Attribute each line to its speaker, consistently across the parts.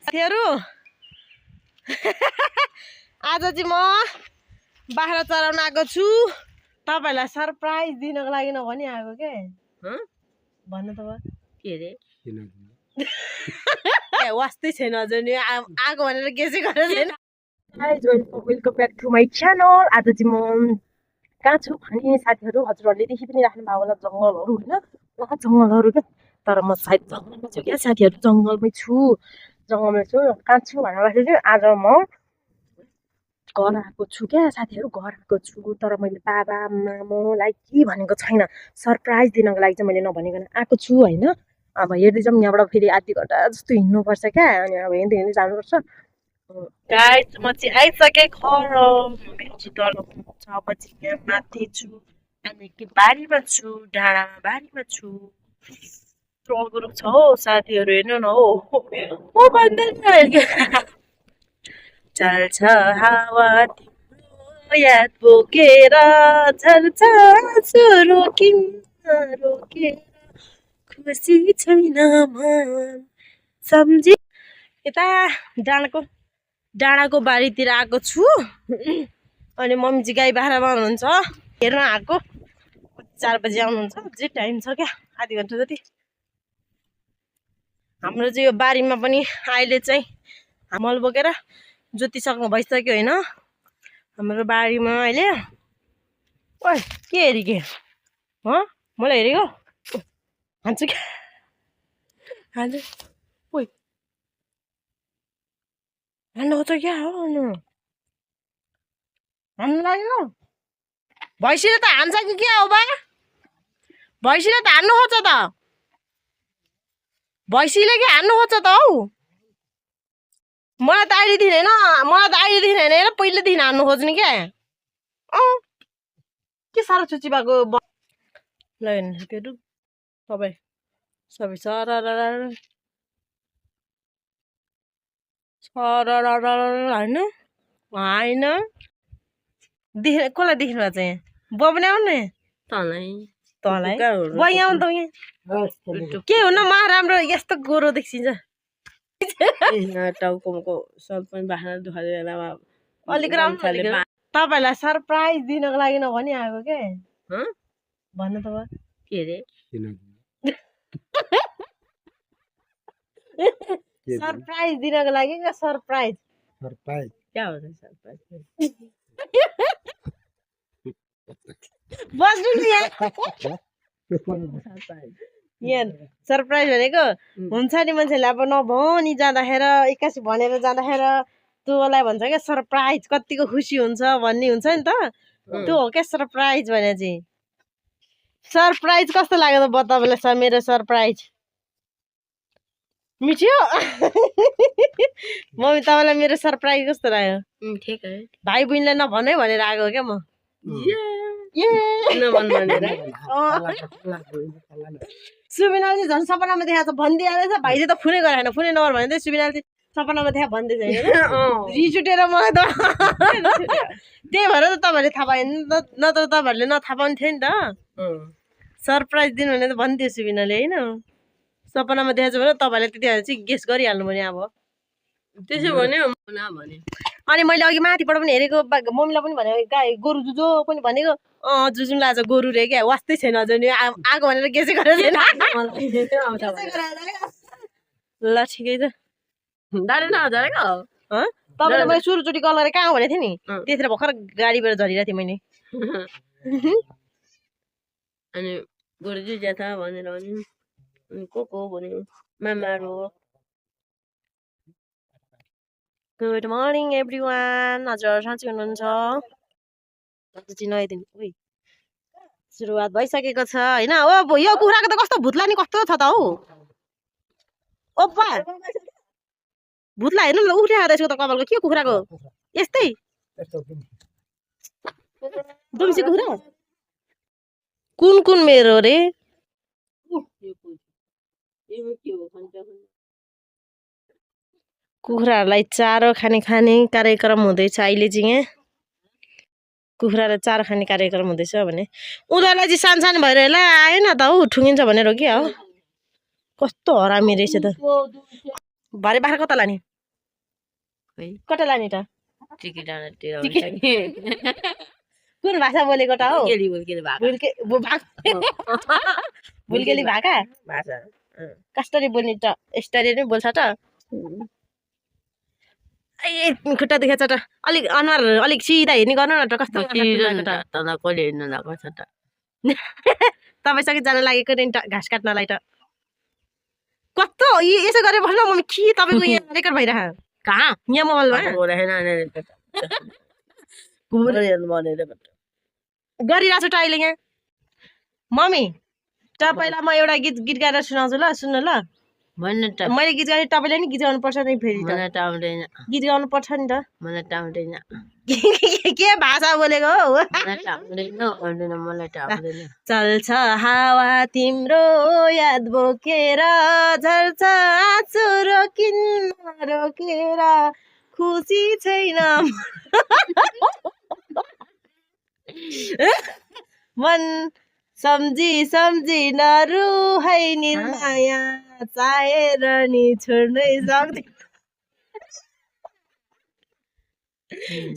Speaker 1: साथीहरु आज चाहिँ म बाख्रा चराउन आएको छु तपाईहरुलाई सरप्राइज दिनको लागि नभनी आएको के भन्नु त के रे ए वास्तै छैन अझ नि आएको भनेर गेसै गरेर छैन guys welcome back to my channel आज चाहिँ म कहाँ छु अनि साथीहरु हजुरहरुले देखि पनि राख्नु भएको होला जंगलहरु हैन वहाँ जंगलहरु के तर म सायद जंगलमै छु के साथीहरु जंगलमै छु कहाँ छु भन्दाखेरि आज म घर आएको छु क्या साथीहरु घर आएको छु तर मैले बाबा मामुलाई के भनेको छैन सरप्राइज दिनको लागि चाहिँ मैले नभनिकन आएको छु हैन अब हेर्दै जाउँ यहाँबाट फेरि आधी घण्टा जस्तो हिँड्नु पर्छ क्या अनि अब हिँड्दै हिँड्दै जानुपर्छ गाइस म चाहिँ आइसके घर तल 6 बजी यहाँ माथि छु अनि के बारीमा छु डाँडामा बारीमा छु ट्रलको छ हो साथीहरु हेर्नु न हो म भन्दैन चल्छ हावा तिम्रो याद बोकेर झर्छ सुरु किन रोकेर खुसी छैन मन सम्झी यता डाँडाको बारीतिर आएको छु अनि मम्मी चाहिँ गाई बाख्रामा हुनुहुन्छ हेर्न आएको 4 बजी आउनुहुन्छ जे टाइम छ क्या आधी घण्टा जति हाम्रो चाहिँ यो बारीमा पनि अहिले चाहिँ मल बोकेर जोतिसक्नु भइसक्यो हैन हाम्रो बारीमा अहिले ओइ के हेरेके मलाई हेरेको हान्छु क्या हान्छु ओइ हान्नु त क्या हो हान्नु लाग्यो भैँसीले त हान्छ कि क्या हो बा भैँसीले त हान्नु खोज्छ त भैँसीले के हान्नु खोज्छ त हौ मलाई त अहिलेदेखि होइन हेर पहिलेदेखि हान्नु खोज्ने क्या के साह्रो छुची भएको ल हेर्नु साथीहरु सबै होइन कसलाई देख्नु भएको चाहिँ बब्ने आउने तँलाई बही आउनु त यहाँ के हुन मा राम्रो यस्तो गोरो देखिन्छ टाउको सब पनि बाख्रा दुखाउने बेलामा अलिक राम्रो तपाईहरुलाई सरप्राइज दिनको लागि नभनी आएको के भन्नु त के रे सरप्राइज दिनको लागि के सरप्राइज क्या हो सरप्राइज बस्नु नि यहाँ सरप्राइज भनेको हुन्छ नि मान्छेले अब नभनी जाँदाखेरि एक्कासी भनेर जाँदाखेरि तँलाई भन्छ क्या सरप्राइज कतिको खुसी हुन्छ भन्ने हुन्छ नि त त्यो हो क्या सरप्राइज भने चाहिँ सरप्राइज कस्तो लाग्यो त तपाईँलाई मेरो सरप्राइज मिठो मम्मी तपाईँलाई मेरो सरप्राइज कस्तो लाग्यो ठिक है भाइ बहिनीलाई नभनै भनेर आएको क्या म सुबिनाले चाहिँ झन् सपनामा देखाएको छ भनिदिइहालेछ भाइले त फुनै गराएन फुनै नगर भने चाहिँ सुबिनाले चाहिँ सपनामा देखा भन्दैछ रिस उठेर मलाई त त्यही भएर त तपाईँहरूले थाहा पाएन नत्र तपाईँहरूले नथाहा पाउने थियो नि त सरप्राइज दिनु भने त भनिदियो सुबिनाले होइन सपनामा देखाएको छ भने तपाईँहरूले त्यति बेला चाहिँ गेस गरिहाल्नु भने अब त्यसो भने अनि मैले अघि माथिबाट पनि हेरेको मम्मीलाई पनि भनेको गाई गोरु जुजो पनि भनेको जुजुमले आज गोरु रे क्या वास्तै छैन अझ नि आएको भनेर गेसै गरेर ल ठिकै छ तपाईँले मैले सुरुचोटि कल गरेर कहाँ भनेको थिएँ नि त्यतिखेर भर्खर गाडीबाट झरिरहेको थिएँ मैले अनि गोरु जुजा छ भनेर भने को भन्यो मामाहरू गुड मर्निङ एभ्रिवान हजुर साँच्चै हुनुहुन्छ नयाँ दिन उही सुरुवात भइसकेको छ होइन ओ यो कुखुराको त कस्तो भुत्ला नि कस्तो छ त हौ ओप्पा भुत्ला हेर्नु न उठ्या यसको त कपालको के कुखुराको यस्तै दुम्सी कुखुरा कुन मेरो रे कुखुराहरूलाई चारो खाने कार्यक्रम हुँदैछ अहिले चाहिँ यहाँ कुखुरालाई चारो खाने कार्यक्रम हुँदैछ भने उनीहरूलाई चाहिँ सानो भएर होला आएन त हौ ठुङ्गिन्छ भनेर हो कि हो कस्तो हरामी रहेछ त भरे बाख्रा कता लाने कता लाने त
Speaker 2: टिकी डाँडातिर
Speaker 1: कुन भाषा बोलेको त हो भुल्केली भाका
Speaker 2: भाषा
Speaker 1: कसरी बोल्ने त यस्तरी नै बोल्छ त ए खुट्टा देखेछ त अलिक अनुहार अलिक सिधा हेर्ने गर्नु न त कस्तो
Speaker 2: कसले हेर्नु लगाएको छ त
Speaker 1: तपाईँसँग जान लागेको नि त घाँस काट्नलाई त कस्तो यसो गरेर बस्नु मम्मी के तपाईँको यहाँ रेकर्ड भइरह
Speaker 2: कहाँ
Speaker 1: यहाँ मोबाइलमा गरिरहेको छु त अहिले यहाँ मम्मी तपाईँलाई म एउटा गीत गाएर सुनाउँछु ल सुन्नु ल
Speaker 2: भन्नु त
Speaker 1: मैले गीत गाएँ तपाईँले नि गीत गाउनु पर्छ नि फेरि
Speaker 2: मलाई त आउँदैन
Speaker 1: गीत गाउनु पर्छ नि त
Speaker 2: मलाई त आउँदैन
Speaker 1: के भाषा बोलेको हो
Speaker 2: आउँदैन मलाई त आउँदैन
Speaker 1: चल्छ हावा तिम्रो याद बोकेर झर्छ आँसु रोकिन्न रोकेर खुसी छैन मन सम्झी सम्झी नरुहै निर्माया चाहेर नि छोड्नै सक्दैन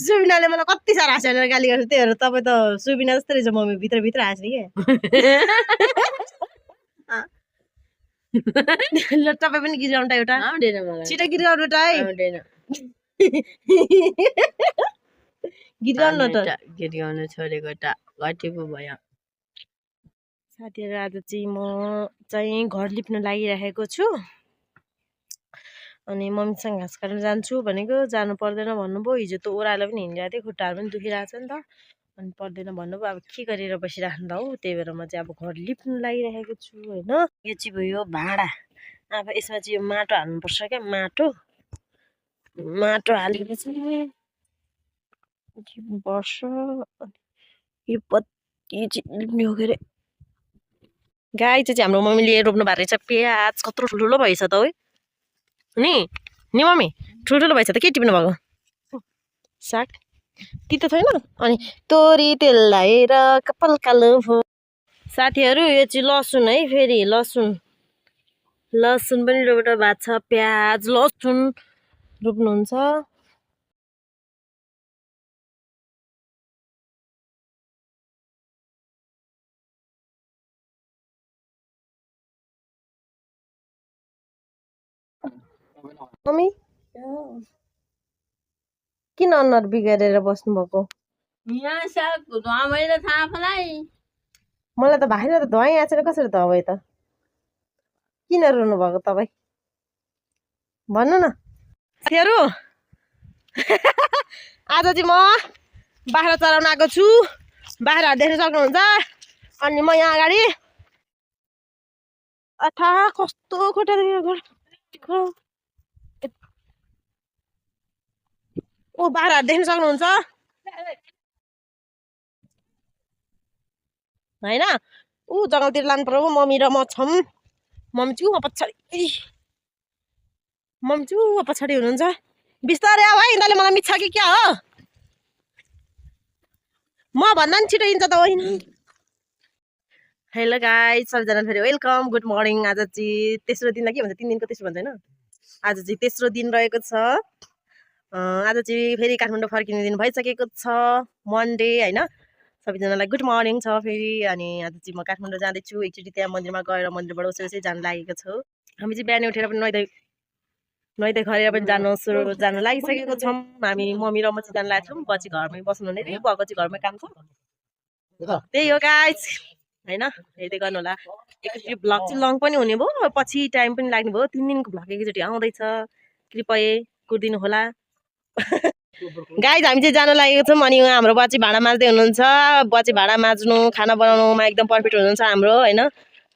Speaker 1: सुबिनाले मलाई कति साह्रो हाँसेर गाली गर्छ त्यही भएर तपाईँ त सुबिना जस्तो रहेछ मम्मी भित्रभित्र हाँस्ने क्या ल तपाईँ पनि गीत गाउनु त एउटा
Speaker 2: आउँदैन मलाई
Speaker 1: छिटो गीत गाउनु त है
Speaker 2: आउँदैन
Speaker 1: गीत गाउनु न त
Speaker 2: गीत गाउनु छोडेको त कति पो भयो
Speaker 1: साथीहरू आज चाहिँ म चाहिँ घर लिप्न लागिरहेको छु अनि मम्मीसँग घाँस काट्न जान्छु भनेको जानु पर्दैन भन्नुभयो हिजो त ओह्रालो पनि हिँडिरहेको थिएँ खुट्टाहरू पनि दुखिरहेको छ नि त अनि पर्दैन भन्नुभयो अब के गरेर बसिराख्नु त हौ त्यही भएर म चाहिँ अब घर लिप्न लागिरहेको छु होइन यो चाहिँ भयो भाँडा अब यसमा चाहिँ यो माटो हाल्नुपर्छ क्या माटो हालेपछि वर्ष यो पत्ती चाहिँ लिप्ने हो के अरे गाई चाहिँ हाम्रो मम्मीले रोप्नु भएको रहेछ प्याज कत्रो ठुल्ठुलो भएछ त है नि मम्मी ठुल्ठुलो भएछ त के टिप्नु भएको साग तितो छैन अनि तोरी तेल लाएर कपाल कालो भयो साथीहरू यो चाहिँ लसुन है फेरि लसुन पनि रोप्नु भएको छ प्याज लसुन रोप्नुहुन्छ मम्मी किन अनुहार बिगारेर बस्नु भएको मलाई त भाइ त धुवाई आँचेर कसरी धुवाई त किन रुनु भएको तपाईँ भन्नु न साथीहरू आज चाहिँ म बाख्रा चराउन आएको छु बाख्राहरू देख्न सक्नुहुन्छ अनि म यहाँ अगाडि अथा कस्तो खुट्टा ओ बाख्राहरू देख्न सक्नुहुन्छ होइन ऊ जङ्गलतिर लानु पर्यो मम्मी र म छौँ मम्मी चाहिँ पछाडि हुनुहुन्छ बिस्तारै अब है यिनीहरूले मलाई मिच्छ कि क्या हो म भन्दा नि छिटो हिँड्छ त होइन हेलो गाइस सबैजना फेरि वेलकम गुड मर्निङ आज चाहिँ तेस्रो दिनलाई के भन्छ 3 दिनको तेस्रो भन्छ होइन आज चाहिँ तेस्रो दिन रहेको छ आज चाहिँ फेरि काठमाडौँ फर्किने दिन भइसकेको छ मन्डे होइन सबैजनालाई गुड मर्निङ छ फेरि अनि आज चाहिँ म काठमाडौँ जाँदैछु एकचोटि त्यहाँ मन्दिरमा गएर मन्दिरबाट उसै जान लागेको छु हामी चाहिँ बिहान उठेर पनि नुहाइधुवाइ खरेर पनि जान लागिसकेको छौँ हामी मम्मी र म चाहिँ जान लागेको छौँ पछि घरमै बस्नु नै भएको चाहिँ घरमै काम छ त्यही हो गाइस होइन हेर्दै गर्नु होला एकचोटि भ्लग चाहिँ लङ पनि हुने भयो पछि टाइम पनि लाग्ने भयो 3 दिनको भ्लग एकचोटि आउँदैछ कृपया कुर्दिनु होला गाइस हामी चाहिँ जान लागेको छौँ अनि उहाँ हाम्रो बाची भाँडा माझ्दै हुनुहुन्छ बाची भाँडा माझ्नु खाना बनाउनुमा एकदम पर्फेक्ट हुनुहुन्छ हाम्रो होइन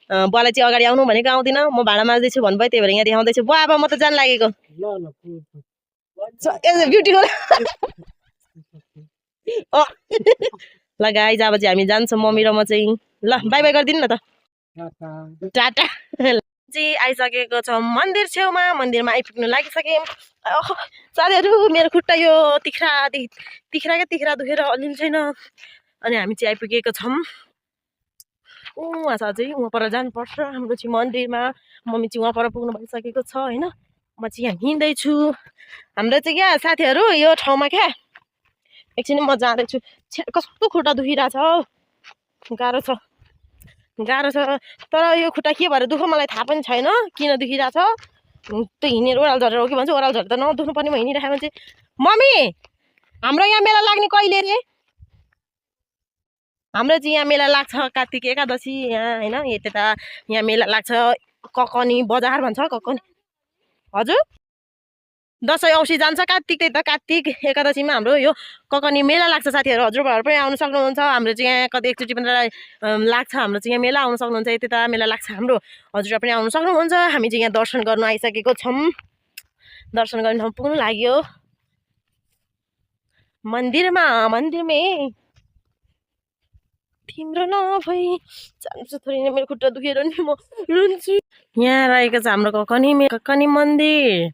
Speaker 1: बुवालाई चाहिँ अगाडि आउनु भनेको आउँदिनँ म भाँडा माझ्दैछु भन्नुभयो त्यही भएर यहाँ देखाउँदैछु बुवा अब म त जान लागेको ब्युटिफुल ल गाइस अब चाहिँ हामी जान्छौँ मम्मी र म चाहिँ ल बाई बाई गरिदिनु न त टाटा चाहिँ आइसकेको छ मन्दिर छेउमा मन्दिरमा आइपुग्नु लागिसक्यौँ साथीहरू मेरो खुट्टा यो तिख्रा दुखेर अलिअलि छैन अनि हामी चाहिँ आइपुगेको छौँ उहाँ छ चाहिँ उहाँ पर जानुपर्छ हाम्रो चाहिँ मन्दिरमा मम्मी चाहिँ उहाँ पर पुग्नु भइसकेको छ होइन म चाहिँ यहाँ हिँड्दैछु हाम्रो चाहिँ क्या साथीहरू यो ठाउँमा क्या एकछिन म जाँदैछु कस्तो खुट्टा दुखिरहेछ गाह्रो छ तर यो खुट्टा के भएर दुःख मलाई थाहा पनि छैन किन दुखिरहेछ त्यो हिँडेर ओह्रालो झरेर हो कि भन्छ ओह्रालो झरेर त नदुख्नु पर्ने म हिँडिरहेको मान्छे मम्मी हाम्रो यहाँ मेला लाग्ने कहिले रे हाम्रो चाहिँ यहाँ मेला लाग्छ कार्तिक एकादशी यहाँ होइन त्यता यहाँ मेला लाग्छ ककनी बजार भन्छ ककनी हजुर दसैँ औँसी जान्छ कार्तिक त्यही त कार्तिक एकादशीमा हाम्रो यो ककनी मेला लाग्छ साथीहरू हजुरहरू पनि आउनु सक्नुहुन्छ हाम्रो चाहिँ यहाँ कति एकचोटि पनि लाग्छ हाम्रो चाहिँ यहाँ मेला आउनु सक्नुहुन्छ त्यता मेला लाग्छ हाम्रो हजुर पनि आउनु सक्नुहुन्छ हामी चाहिँ यहाँ दर्शन गर्नु आइसकेको छौँ दर्शन गर्ने ठाउँ पुग्नु लाग्यो मन्दिरमै तिम्रो नभई जान्छु थोरै नै मेरो खुट्टा दुखेर नि म रुन्छु यहाँ रहेको छ हाम्रो ककनी मन्दिर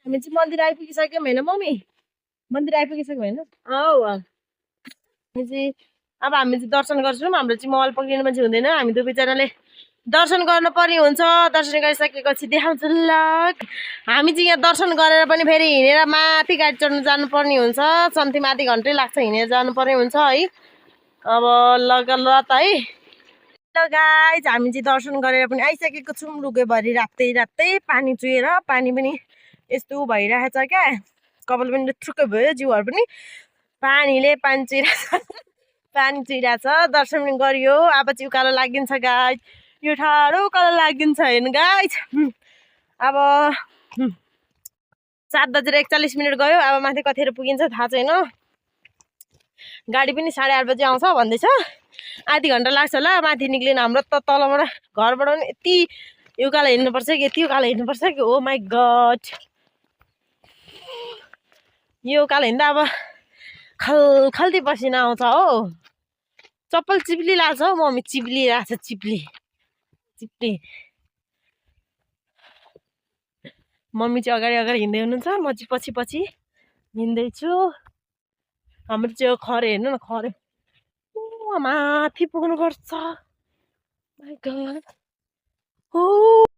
Speaker 1: हामी चाहिँ मन्दिर आइपुगिसक्यौँ होइन मम्मी मन्दिर आइपुगिसक्यौँ होइन हामी चाहिँ अब हामी चाहिँ दर्शन गर्छौँ हाम्रो चाहिँ मोबाइल पक्रिने मान्छे हुँदैन हामी दुवैजनाले दर्शन गर्नु पर्ने हुन्छ दर्शन गरिसकेपछि देखाउँछु ल हामी चाहिँ यहाँ दर्शन गरेर पनि फेरि हिँडेर माथि गाडी चढ्नु जानुपर्ने हुन्छ सम्थिमा आधी घन्टै लाग्छ हिँडेर जानुपर्ने हुन्छ है अब ल त है ल गाइज हामी चाहिँ दर्शन गरेर पनि आइसकेको छौँ लुगैभरि रातै पानी चुहेर पानी पनि यस्तो भइरहेछ क्या कपाल पनि थुक्कै भयो जिउहरू पनि पानी चुहिरहेछ दर्शन पनि गरियो अब चाहिँ उकालो लागिन्छ गाइज यो ठाडो उकालो लागिन्छ हेर्नु गाइज अब 7:41 गयो अब माथि कतिखेर पुगिन्छ थाहा छैन गाडी पनि 8:30 बजे आउँछ भन्दैछ आधी घन्टा लाग्छ होला माथि निक्लिन हाम्रो त तलबाट घरबाट पनि यति उकालो हिँड्नुपर्छ कि यति उकालो हिँड्नुपर्छ कि ओ माई गड यो उकालो हिँड्दा अब खल्ती पसिना आउँछ हो चप्पल चिप्ली लाग्छ हौ मम्मी चिप्लिरहेको छ चिप्ली मम्मी चाहिँ अगाडि हिँड्दै हुनुहुन्छ म चाहिँ पछि हिँड्दैछु हाम्रो चाहिँ खरे हेर्नु न खरे माथि पुग्नुपर्छ माई गड हो